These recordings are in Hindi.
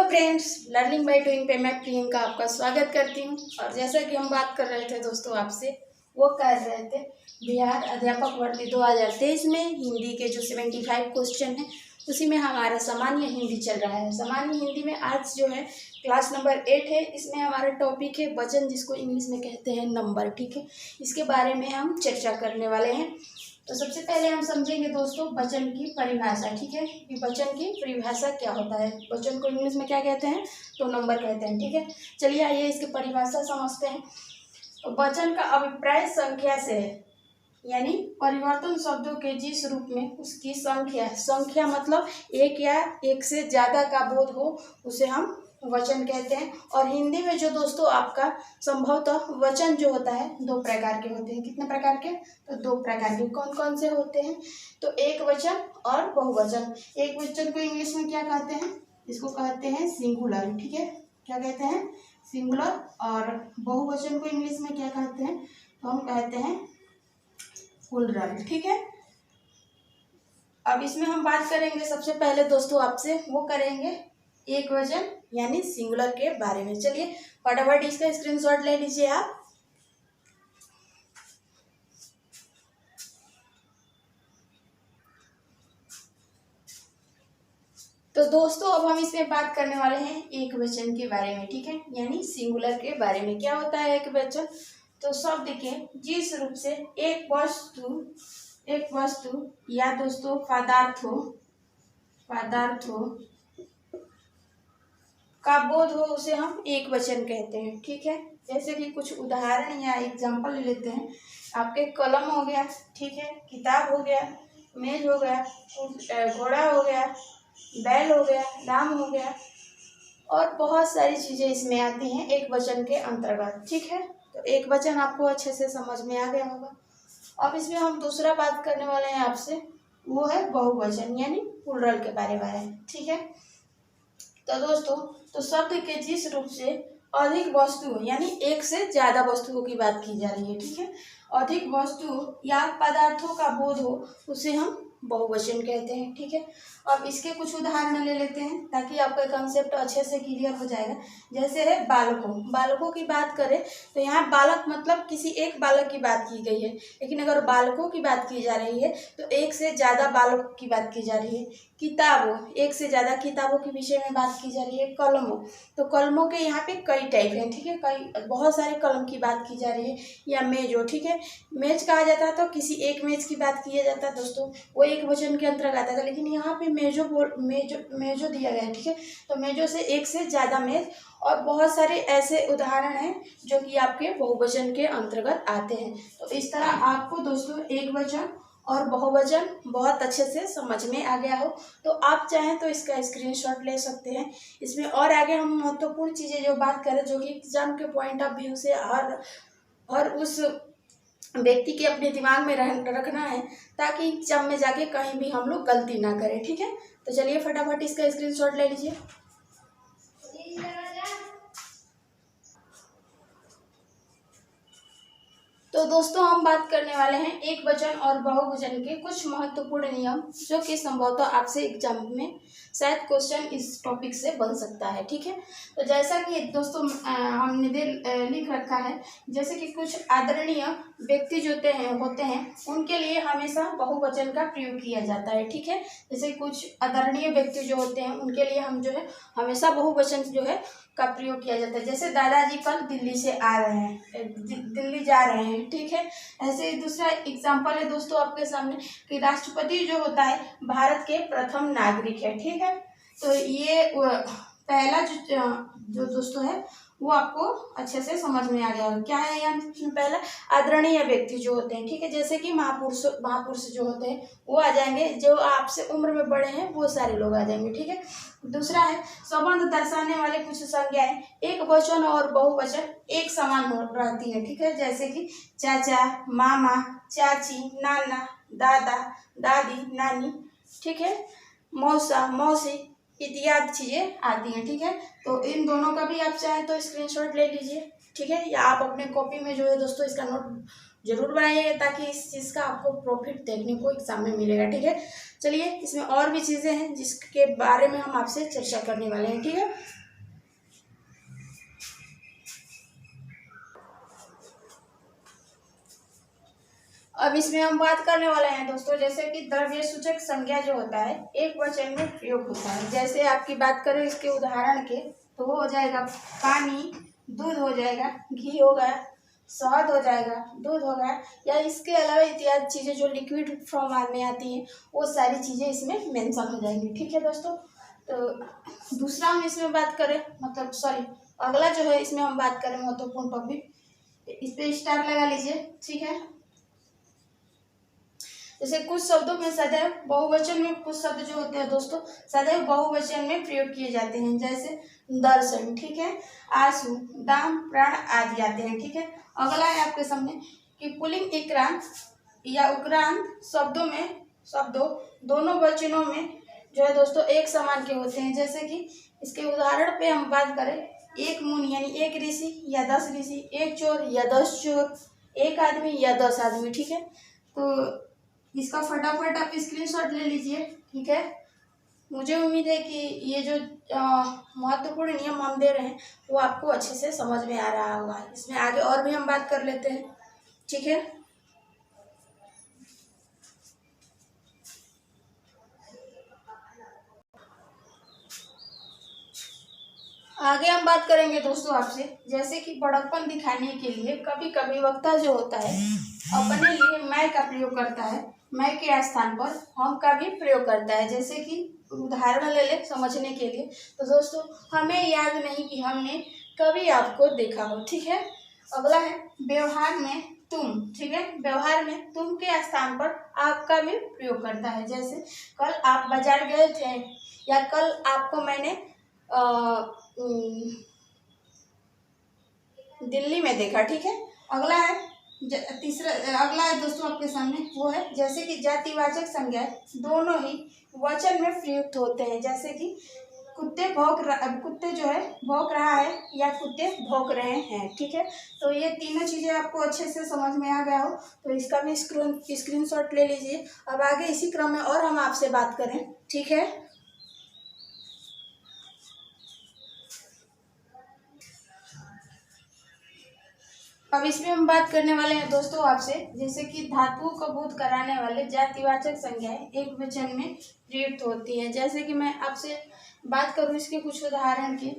फ्रेंड्स, लर्निंग बाय डूइंग पे मैं प्रियंका आपका स्वागत करती हूँ। और जैसा कि हम बात कर रहे थे दोस्तों आपसे, वो कर रहे थे बिहार अध्यापक भर्ती 2023 में हिंदी के जो 75 क्वेश्चन हैं उसी में हमारा सामान्य हिंदी चल रहा है। सामान्य हिंदी में आज जो है क्लास नंबर 8 है। इसमें हमारा टॉपिक है वचन, जिसको इंग्लिश में कहते हैं नंबर। ठीक है, इसके बारे में हम चर्चा करने वाले हैं। तो सबसे पहले हम समझेंगे दोस्तों वचन की परिभाषा। ठीक है, कि वचन की परिभाषा क्या होता है। वचन को इंग्लिश में क्या कहते हैं, तो नंबर कहते हैं। ठीक है, चलिए आइए इसकी परिभाषा समझते हैं। तो वचन का अभिप्राय संख्या से है, यानी परिवर्तन शब्दों के जिस रूप में उसकी संख्या मतलब एक या एक से ज़्यादा का बोध हो उसे हम वचन कहते हैं। और हिंदी में जो दोस्तों आपका संभवतः वचन जो होता है दो प्रकार के होते हैं। कितने प्रकार के, तो दो प्रकार के। कौन कौन से होते हैं, तो एक वचन और बहुवचन। एक वचन को इंग्लिश में क्या कहते हैं, इसको कहते हैं सिंगुलर। ठीक है, क्या कहते हैं, सिंगुलर। और बहुवचन को इंग्लिश में क्या कहते हैं, तो हम कहते हैं प्लूरल। ठीक है, अब इसमें हम बात करेंगे सबसे पहले दोस्तों आपसे, वो करेंगे एक वचन यानी सिंगुलर के बारे में। चलिए फटाफट इसका स्क्रीनशॉट ले लीजिए आप। तो दोस्तों अब हम इसमें बात करने वाले हैं एक वचन के बारे में। ठीक है, यानी सिंगुलर के बारे में। क्या होता है एक वचन, तो शब्द के जिस रूप से एक वस्तु या दोस्तों पदार्थों का बोध हो उसे हम एक वचन कहते हैं। ठीक है, जैसे कि कुछ उदाहरण या एग्जांपल ले लेते हैं। आपके कलम हो गया, ठीक है, किताब हो गया, मेज हो गया, घोड़ा हो गया, बैल हो गया, राम हो गया, और बहुत सारी चीज़ें इसमें आती हैं एक वचन के अंतर्गत। ठीक है, तो एक वचन आपको अच्छे से समझ में आ गया होगा। अब इसमें हम दूसरा बात करने वाले हैं आपसे, वो है बहुवचन यानी प्लूरल के बारे में। ठीक है, तो दोस्तों तो शब्द के जिस रूप से अधिक वस्तु यानी एक से ज़्यादा वस्तुओं की बात की जा रही है। ठीक है, अधिक वस्तु या पदार्थों का बोध हो उसे हम बहुवचन कहते हैं। ठीक है, अब इसके कुछ उदाहरण ले लेते हैं ताकि आपका कंसेप्ट अच्छे से क्लियर हो जाएगा। जैसे है बालकों की बात करें तो यहाँ बालक मतलब किसी एक बालक की बात की गई है, लेकिन अगर बालकों की बात की जा रही है तो एक से ज़्यादा बालकों की बात की जा रही है। किताबों, एक से ज़्यादा किताबों के विषय में बात की जा रही है। कलमों, तो कलमों के यहाँ पे कई टाइप हैं। ठीक है, बहुत सारे कलम की बात की जा रही है। या मेजो, ठीक है, मेज कहा जाता है तो किसी एक मेज की बात किया जाता है दोस्तों, वो एक वचन के अंतर्गत आता है। लेकिन यहाँ पे मेजो दिया गया है। ठीक है, तो मेजो से एक से ज़्यादा मेज, और बहुत सारे ऐसे उदाहरण हैं जो कि आपके बहुवचन के अंतर्गत आते हैं। तो इस तरह आपको दोस्तों एक वचन और बहुवचन बहुत अच्छे से समझ में आ गया हो तो आप चाहें तो इसका स्क्रीनशॉट ले सकते हैं। इसमें और आगे हम महत्वपूर्ण चीज़ें जो बात करें, जो कि एग्जाम के पॉइंट ऑफ व्यू से हर उस व्यक्ति के अपने दिमाग में रखना है, ताकि एग्जाम में जाके कहीं भी हम लोग गलती ना करें। ठीक है, तो चलिए फटाफट इसका स्क्रीनशॉट ले लीजिए। तो दोस्तों हम बात करने वाले हैं एक वचन और बहुवचन के कुछ महत्वपूर्ण नियम, जो कि संभवतः आपसे एग्जाम में शायद क्वेश्चन इस टॉपिक से बन सकता है। ठीक है, तो जैसा कि दोस्तों हमने लिख रखा है, जैसे कि कुछ आदरणीय व्यक्ति जो होते हैं उनके लिए हमेशा बहुवचन का प्रयोग किया जाता है। ठीक है, जैसे कुछ आदरणीय व्यक्ति जो होते हैं उनके लिए हम जो है हमेशा बहुवचन जो है का प्रयोग किया जाता है। जैसे दादाजी कल दिल्ली से आ रहे हैं, दिल्ली जा रहे हैं। ठीक है, ऐसे ही दूसरा एग्जाम्पल है दोस्तों आपके सामने कि राष्ट्रपति जो होता है भारत के प्रथम नागरिक है। ठीक है, तो ये पहला जो दोस्तों है वो आपको अच्छे से समझ में आ गया। क्या है यहाँ पहला, आदरणीय व्यक्ति जो होते हैं। ठीक है, जैसे कि महापुरुष जो होते हैं वो आ जाएंगे, जो आपसे उम्र में बड़े हैं वो सारे लोग आ जाएंगे। ठीक है, दूसरा है संबंध दर्शाने वाले कुछ संज्ञाएं एक वचन और बहुवचन एक समान रहती है। ठीक है, जैसे कि चाचा, मामा, चाची, नाना, दादा, दादी, नानी, ठीक है, मौसा, मौसी इत्यादि चीज़ें आती हैं। ठीक है, तो इन दोनों का भी आप चाहें तो स्क्रीनशॉट ले लीजिए। ठीक है, या आप अपने कॉपी में जो है दोस्तों इसका जरूर बनाइएगा ताकि इस चीज़ का आपको प्रॉफिट देखने को एग्जाम में मिलेगा। ठीक है, चलिए इसमें और भी चीज़ें हैं जिसके बारे में हम आपसे चर्चा करने वाले हैं। ठीक है, अब इसमें हम बात करने वाले हैं दोस्तों, जैसे कि द्रव्य सूचक संज्ञा जो होता है एक वचन में प्रयोग होता है। जैसे आपकी बात करें इसके उदाहरण के, तो वो हो जाएगा पानी, दूध हो जाएगा, घी हो गया, शहद हो जाएगा, दूध हो गया, या इसके अलावा इत्यादि चीज़ें जो लिक्विड फॉर्म में आती हैं वो सारी चीज़ें इसमें मेंशन हो जाएंगी। ठीक है दोस्तों, तो दूसरा हम इसमें बात करें, मतलब सॉरी अगला जो है इसमें हम बात करें महत्वपूर्ण टॉपिक, इस पे स्टार लगा लीजिए। ठीक है, जैसे कुछ शब्दों में सदैव बहुवचन में, कुछ शब्द जो होते हैं दोस्तों सदैव बहुवचन में प्रयोग किए जाते हैं, जैसे दर्शन, ठीक है, आंसू, दाम, प्राण आदि आते हैं। ठीक है, अगला है आपके सामने कि पुल्लिंग इक्रांत या उक्रांत शब्दों दोनों वचनों में जो है दोस्तों एक समान के होते हैं। जैसे कि इसके उदाहरण पे हम बात करें, एक मुनि यानी एक ऋषि या 10 ऋषि, एक चोर या 10 चोर, एक आदमी या 10 आदमी। ठीक है, तो इसका फटाफट आप स्क्रीनशॉट ले लीजिए। ठीक है, मुझे उम्मीद है कि ये जो महत्वपूर्ण नियम हम दे रहे हैं वो आपको अच्छे से समझ में आ रहा होगा। इसमें आगे और भी हम बात कर लेते हैं। ठीक है, आगे हम बात करेंगे दोस्तों आपसे, जैसे कि बड़कपन दिखाने के लिए कभी कभी वक्ता जो होता है अपने लिए मैं का प्रयोग करता है, मैं के स्थान पर हम का भी प्रयोग करता है। जैसे कि उदाहरण ले ले समझने के लिए, तो दोस्तों हमें याद नहीं कि हमने कभी आपको देखा हो। ठीक है, अगला है व्यवहार में तुम। ठीक है, व्यवहार में तुम के स्थान पर आपका भी प्रयोग करता है। जैसे कल आप बाजार गए थे, या कल आपको मैंने दिल्ली में देखा। ठीक है, अगला है तीसरा, अगला है दोस्तों आपके सामने, वो है जैसे कि जातिवाचक संज्ञाएं दोनों ही वचन में प्रयुक्त होते हैं। जैसे कि कुत्ते जो है भौंक रहा है, या कुत्ते भौंक रहे हैं। ठीक है, तो ये तीनों चीज़ें आपको अच्छे से समझ में आ गया हो तो इसका भी स्क्रीनशॉट ले लीजिए। अब आगे इसी क्रम में और हम आपसे बात करें। ठीक है, अब इसमें हम बात करने वाले हैं दोस्तों आपसे, जैसे कि धातुओं को बोध कराने वाले जातिवाचक संज्ञाएं एक वचन में प्रयुक्त होती हैं। जैसे कि मैं आपसे बात करूं इसके कुछ उदाहरण की,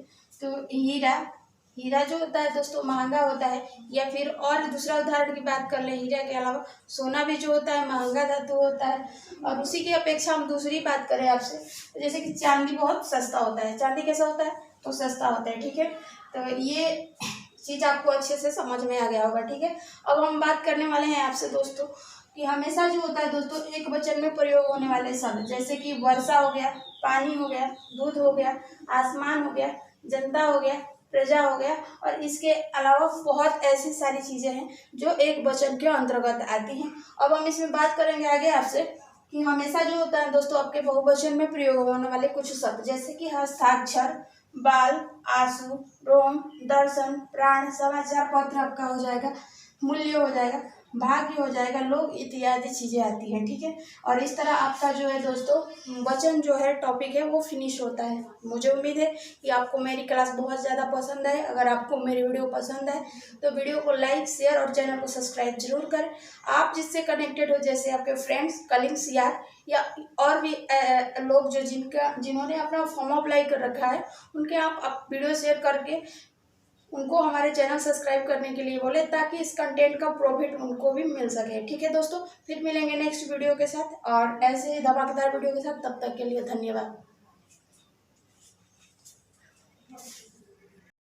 तो हीरा जो होता है दोस्तों महंगा होता है, या फिर और दूसरा उदाहरण की बात कर ले, हीरा के अलावा सोना भी जो होता है महंगा धातु होता है। और उसी की अपेक्षा हम दूसरी बात करें आपसे, तो जैसे कि चांदी बहुत सस्ता होता है। चांदी कैसा होता है, तो सस्ता होता है। ठीक है, तो ये चीज़ आपको अच्छे से समझ में आ गया होगा। ठीक है, अब हम बात करने वाले हैं आपसे दोस्तों कि हमेशा जो होता है दोस्तों एक वचन में प्रयोग होने वाले शब्द, जैसे कि वर्षा हो गया, पानी हो गया, दूध हो गया, आसमान हो गया, जनता हो गया, प्रजा हो गया, और इसके अलावा बहुत ऐसी सारी चीज़ें हैं जो एक वचन के अंतर्गत आती हैं। अब हम इसमें बात करेंगे आगे आपसे कि हमेशा जो होता है दोस्तों आपके बहुवचन में प्रयोग होने वाले कुछ शब्द, जैसे कि हस्ताक्षर, बाल, आंसू, रोम, दर्शन, प्राण, समाचार पत्र आपका हो जाएगा, मूल्य हो जाएगा, भाग्य हो जाएगा, लोग इत्यादि चीज़ें आती हैं। ठीक है, और इस तरह आपका जो है दोस्तों वचन जो है टॉपिक है वो फिनिश होता है। मुझे उम्मीद है कि आपको मेरी क्लास बहुत ज़्यादा पसंद है। अगर आपको मेरी वीडियो पसंद है तो वीडियो को लाइक, शेयर और चैनल को सब्सक्राइब जरूर करें। आप जिससे कनेक्टेड हो, जैसे आपके फ्रेंड्स, कलीग्स, या और भी लोग जो जिन्होंने अपना फॉर्म अप्लाई कर रखा है, उनके आप वीडियो शेयर करके उनको हमारे चैनल सब्सक्राइब करने के लिए बोले, ताकि इस कंटेंट का प्रॉफिट उनको भी मिल सके। ठीक है दोस्तों, फिर मिलेंगे नेक्स्ट वीडियो के साथ और ऐसे ही धमाकेदार वीडियो के साथ। तब तक के लिए धन्यवाद।